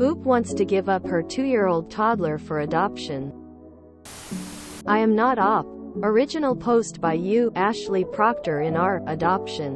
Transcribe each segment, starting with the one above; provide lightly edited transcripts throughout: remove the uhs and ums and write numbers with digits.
Oop wants to give up her 2-year-old toddler for adoption. I am not op. Original post by you, Ashley Proctor in R. Adoption.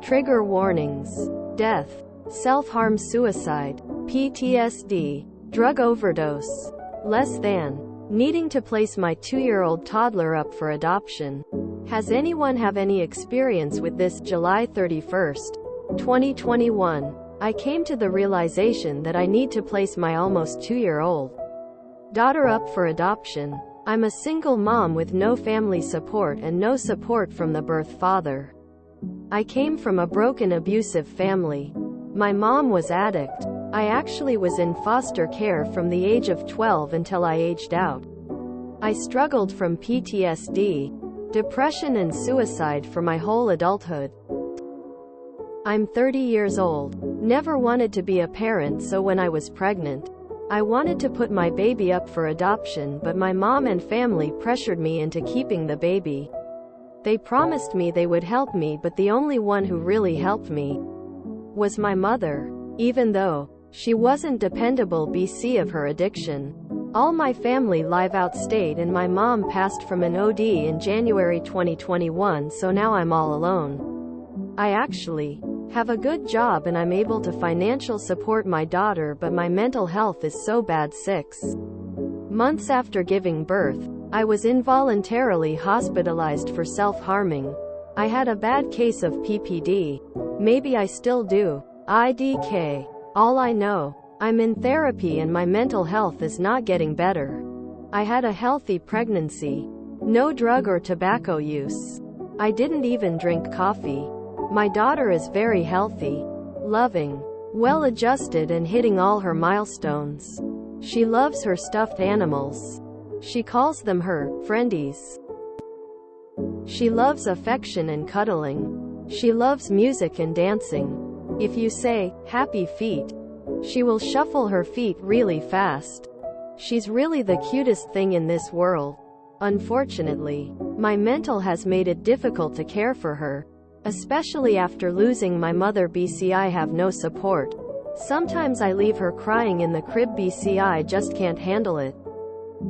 Trigger warnings. Death. Self-harm, suicide. PTSD. Drug overdose. Less than. Needing to place my 2-year-old toddler up for adoption. Has anyone have any experience with this? July 31st, 2021. I came to the realization that I need to place my almost 2-year-old daughter up for adoption. I'm a single mom with no family support and no support from the birth father. I came from a broken, abusive family. My mom was addict. I actually was in foster care from the age of 12 until I aged out. I struggled from PTSD, depression and suicide for my whole adulthood. I'm 30 years old. Never wanted to be a parent, so when I was pregnant, I wanted to put my baby up for adoption, but my mom and family pressured me into keeping the baby. They promised me they would help me, but the only one who really helped me was my mother. Even though she wasn't dependable BC of her addiction. All my family live out state and my mom passed from an OD in January 2021, so now I'm all alone. I actually have a good job and I'm able to financial support my daughter, but my mental health is so bad. 6 months after giving birth, I was involuntarily hospitalized for self-harming. I had a bad case of PPD. Maybe I still do. IDK. All I know. I'm in therapy and my mental health is not getting better. I had a healthy pregnancy. No drug or tobacco use. I didn't even drink coffee. My daughter is very healthy, loving, well-adjusted and hitting all her milestones. She loves her stuffed animals. She calls them her friendies. She loves affection and cuddling. She loves music and dancing. If you say, "Happy feet," she will shuffle her feet really fast. She's really the cutest thing in this world. Unfortunately, my mental has made it difficult to care for her. Especially after losing my mother BC, I have no support. Sometimes I leave her crying in the crib BC, I just can't handle it.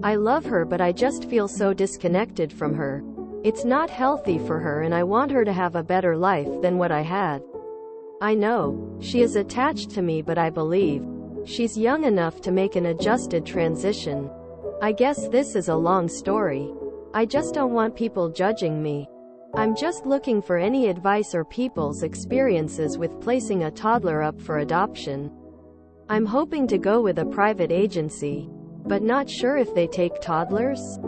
I love her, but I just feel so disconnected from her. It's not healthy for her and I want her to have a better life than what I had. I know she is attached to me, but I believe she's young enough to make an adjusted transition. I guess this is a long story. I just don't want people judging me. I'm just looking for any advice or people's experiences with placing a toddler up for adoption. I'm hoping to go with a private agency, but not sure if they take toddlers.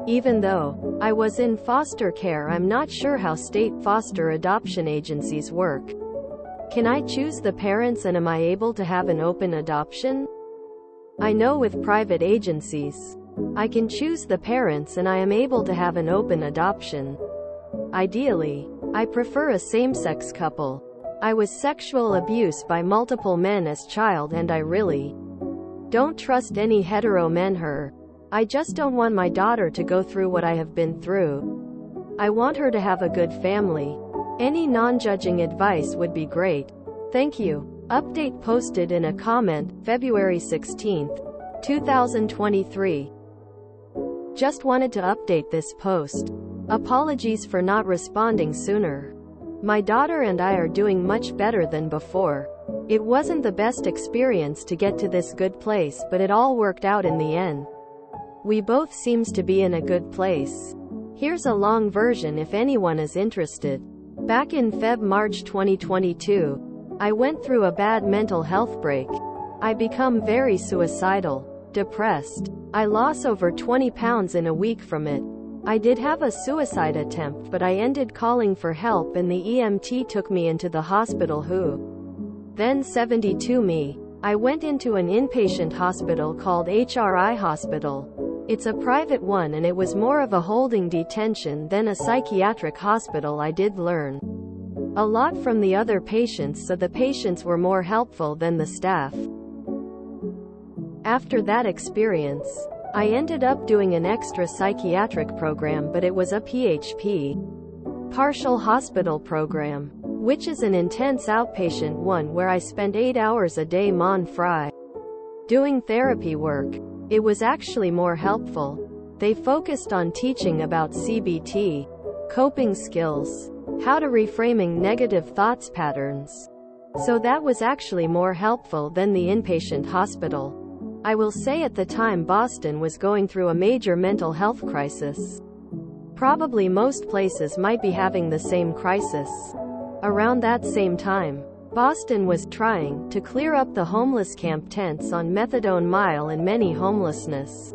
Even though I was in foster care, I'm not sure how state foster adoption agencies work. Can I choose the parents and am I able to have an open adoption? I know with private agencies, I can choose the parents and I am able to have an open adoption. Ideally, I prefer a same-sex couple. I was sexual abuse by multiple men as child and I really don't trust any hetero men her. I just don't want my daughter to go through what I have been through. I want her to have a good family. Any non-judging advice would be great. Thank you. Update posted in a comment, February 16th, 2023. Just wanted to update this post. Apologies for not responding sooner. My daughter and I are doing much better than before. It wasn't the best experience to get to this good place, but it all worked out in the end. We both seems to be in a good place. Here's a long version if anyone is interested. Back in March 2022, I went through a bad mental health break. I become very suicidal, depressed. I lost over 20 pounds in a week from it. I did have a suicide attempt, but I ended calling for help and the EMT took me into the hospital who then 72 me. I went into an inpatient hospital called HRI Hospital. It's a private one and it was more of a holding detention than a psychiatric hospital. I did learn a lot from the other patients, so the patients were more helpful than the staff. After that experience, I ended up doing an extra psychiatric program, but it was a PHP, partial hospital program. which is an intense outpatient one where I spent 8 hours a day mon fry doing therapy work. It was actually more helpful. They focused on teaching about CBT, coping skills, how to reframing negative thoughts patterns. So that was actually more helpful than the inpatient hospital. I will say at the time Boston was going through a major mental health crisis. Probably most places might be having the same crisis. Around that same time, Boston was trying to clear up the homeless camp tents on Methadone Mile, and many homelessness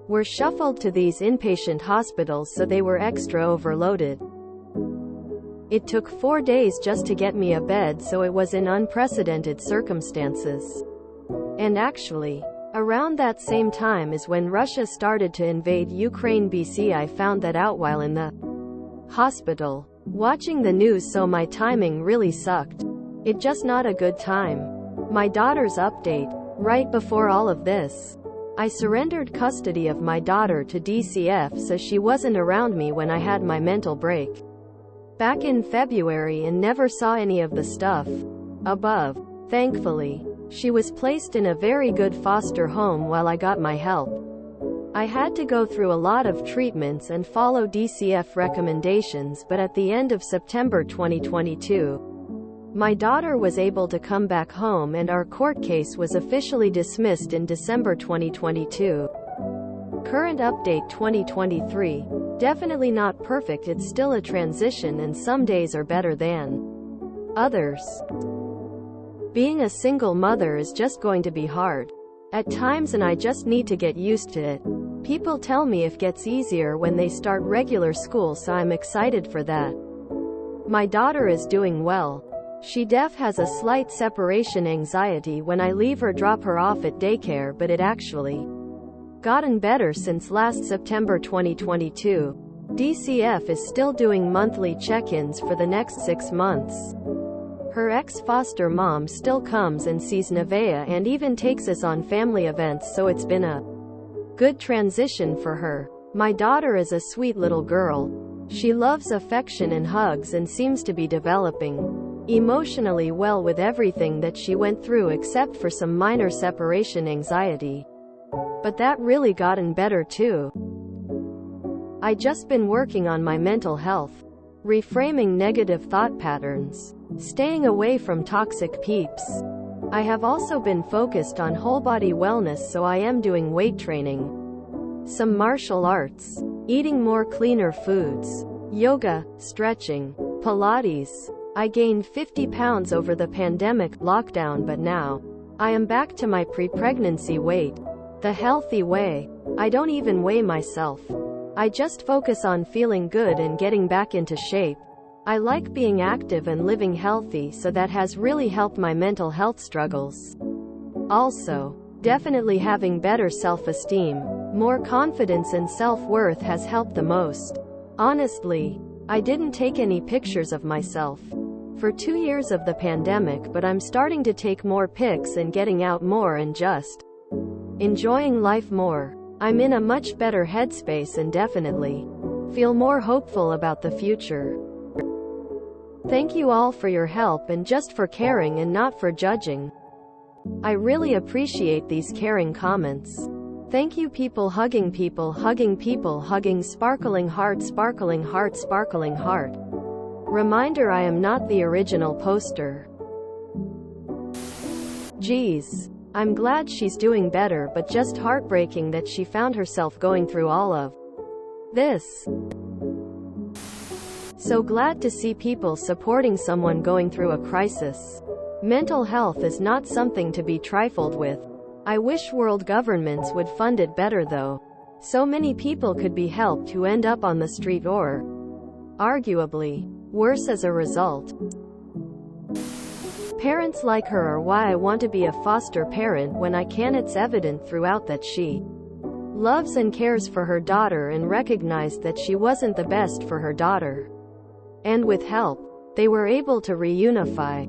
were shuffled to these inpatient hospitals, so they were extra overloaded. It took 4 days just to get me a bed, so it was in unprecedented circumstances. And actually, around that same time is when Russia started to invade Ukraine BC. I found that out while in the hospital, watching the news, so my timing really sucked. It just not a good time. My daughter's update. Right before all of this, I surrendered custody of my daughter to DCF, so she wasn't around me when I had my mental break back in February, and never saw any of the stuff above. Thankfully, she was placed in a very good foster home while I got my help. I had to go through a lot of treatments and follow DCF recommendations, but at the end of September 2022, my daughter was able to come back home, and our court case was officially dismissed in December 2022. Current update 2023. Definitely not perfect, it's still a transition, and some days are better than others. Being a single mother is just going to be hard at times, and I just need to get used to it. People tell me it gets easier when they start regular school, so I'm excited for that. My daughter is doing well. She has a slight separation anxiety when I leave or drop her off at daycare, but it actually gotten better since last September 2022. DCF is still doing monthly check-ins for the next 6 months. Her ex-foster mom still comes and sees Nevaeh and even takes us on family events, so it's been a good transition for her. My daughter is a sweet little girl. She loves affection and hugs and seems to be developing emotionally well with everything that she went through, except for some minor separation anxiety. But that really gotten better too. I just been working on my mental health, reframing negative thought patterns, staying away from toxic peeps. I have also been focused on whole body wellness, so I am doing weight training, some martial arts, eating more cleaner foods, yoga, stretching, Pilates. I gained 50 pounds over the pandemic lockdown, but now I am back to my pre-pregnancy weight, the healthy way. I don't even weigh myself. I just focus on feeling good and getting back into shape. I like being active and living healthy, so that has really helped my mental health struggles. Also, definitely having better self-esteem, more confidence and self-worth has helped the most. Honestly, I didn't take any pictures of myself for 2 years of the pandemic, but I'm starting to take more pics and getting out more and just enjoying life more. I'm in a much better headspace and definitely feel more hopeful about the future. Thank you all for your help and just for caring and not for judging. I really appreciate these caring comments. Thank you, people, hugging people, hugging people, hugging, sparkling heart, sparkling heart, sparkling heart. Reminder, I am not the original poster. Geez. I'm glad she's doing better, but just heartbreaking that she found herself going through all of this. So glad to see people supporting someone going through a crisis. Mental health is not something to be trifled with. I wish world governments would fund it better though. So many people could be helped who end up on the street or, arguably, worse as a result. Parents like her are why I want to be a foster parent when I can. It's evident throughout that she loves and cares for her daughter and recognized that she wasn't the best for her daughter. And with help, they were able to reunify.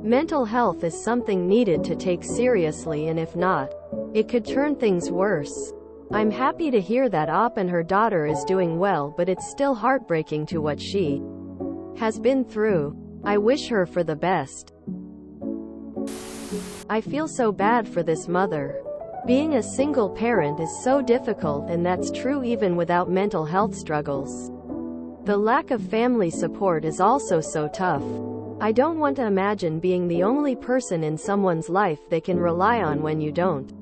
Mental health is something needed to take seriously, and if not, it could turn things worse. I'm happy to hear that Op and her daughter is doing well, but it's still heartbreaking to what she has been through. I wish her for the best. I feel so bad for this mother. Being a single parent is so difficult, and that's true even without mental health struggles. The lack of family support is also so tough. I don't want to imagine being the only person in someone's life they can rely on when you don't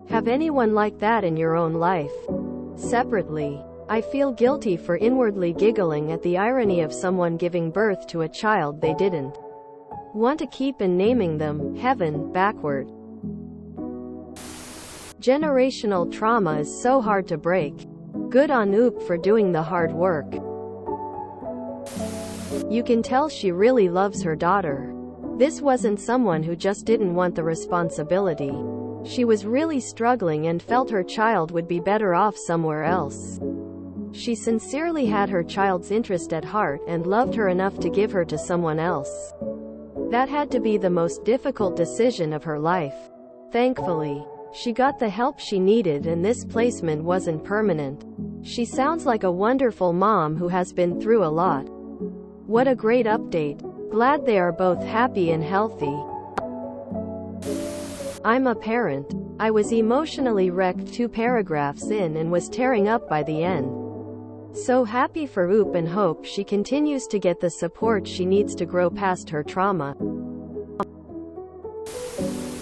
have anyone like that in your own life. Separately, I feel guilty for inwardly giggling at the irony of someone giving birth to a child they didn't want to keep and naming them Heaven backward. Generational trauma is so hard to break. Good on Oop for doing the hard work. You can tell she really loves her daughter. This wasn't someone who just didn't want the responsibility. She was really struggling and felt her child would be better off somewhere else. She sincerely had her child's interest at heart and loved her enough to give her to someone else. That had to be the most difficult decision of her life. Thankfully, she got the help she needed, and this placement wasn't permanent. She sounds like a wonderful mom who has been through a lot. What a great update. Glad they are both happy and healthy. I'm a parent. I was emotionally wrecked 2 paragraphs in and was tearing up by the end. So happy for Oop and hope she continues to get the support she needs to grow past her trauma.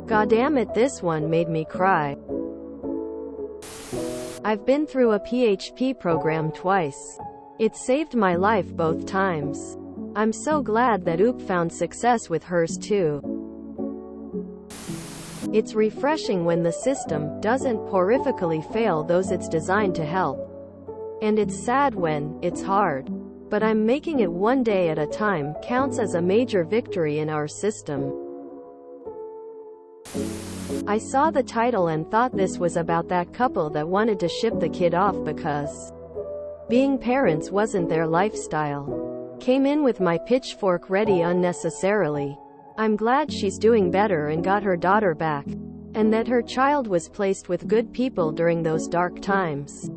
Goddamn, this one made me cry. I've been through a PHP program twice. It saved my life both times. I'm so glad that Oop found success with hers too. It's refreshing when the system doesn't horrifically fail those it's designed to help. And it's sad when it's hard. But I'm making it one day at a time counts as a major victory in our system. I saw the title and thought this was about that couple that wanted to ship the kid off because being parents wasn't their lifestyle. Came in with my pitchfork ready unnecessarily. I'm glad she's doing better and got her daughter back, and that her child was placed with good people during those dark times.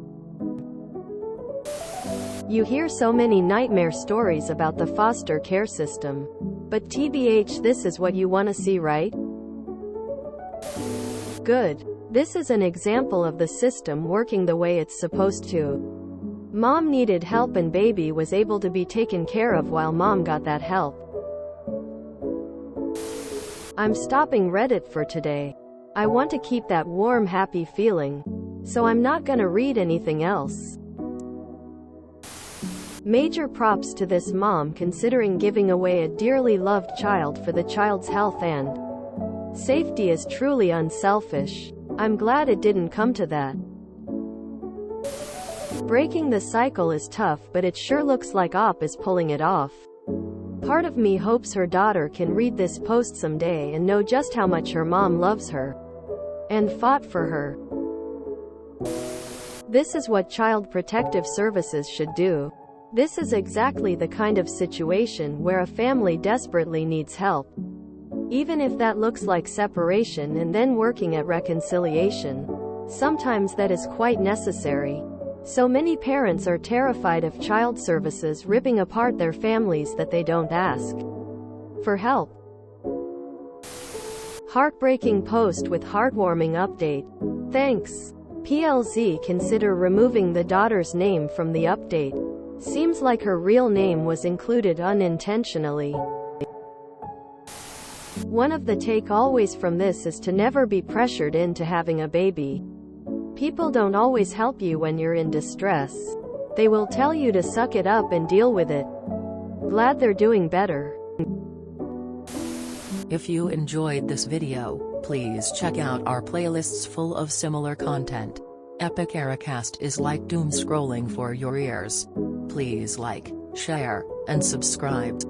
You hear so many nightmare stories about the foster care system. But TBH, this is what you want to see, right? Good. This is an example of the system working the way it's supposed to. Mom needed help and baby was able to be taken care of while mom got that help. I'm stopping Reddit for today. I want to keep that warm, happy feeling. So I'm not gonna read anything else. Major props to this mom considering giving away a dearly loved child for the child's health and safety is truly unselfish. I'm glad it didn't come to that. Breaking the cycle is tough, but it sure looks like Op is pulling it off. Part of me hopes her daughter can read this post someday and know just how much her mom loves her and fought for her. This is what Child Protective Services should do. This is exactly the kind of situation where a family desperately needs help. Even if that looks like separation and then working at reconciliation. Sometimes that is quite necessary. So many parents are terrified of child services ripping apart their families that they don't ask for help. Heartbreaking post with heartwarming update. Thanks. PLZ consider removing the daughter's name from the update. Seems like her real name was included unintentionally. One of the takeaways from this is to never be pressured into having a baby. People don't always help you when you're in distress. They will tell you to suck it up and deal with it. Glad they're doing better. If you enjoyed this video, please check out our playlists full of similar content. Epic Ericast is like doom scrolling for your ears. Please like, share, and subscribe.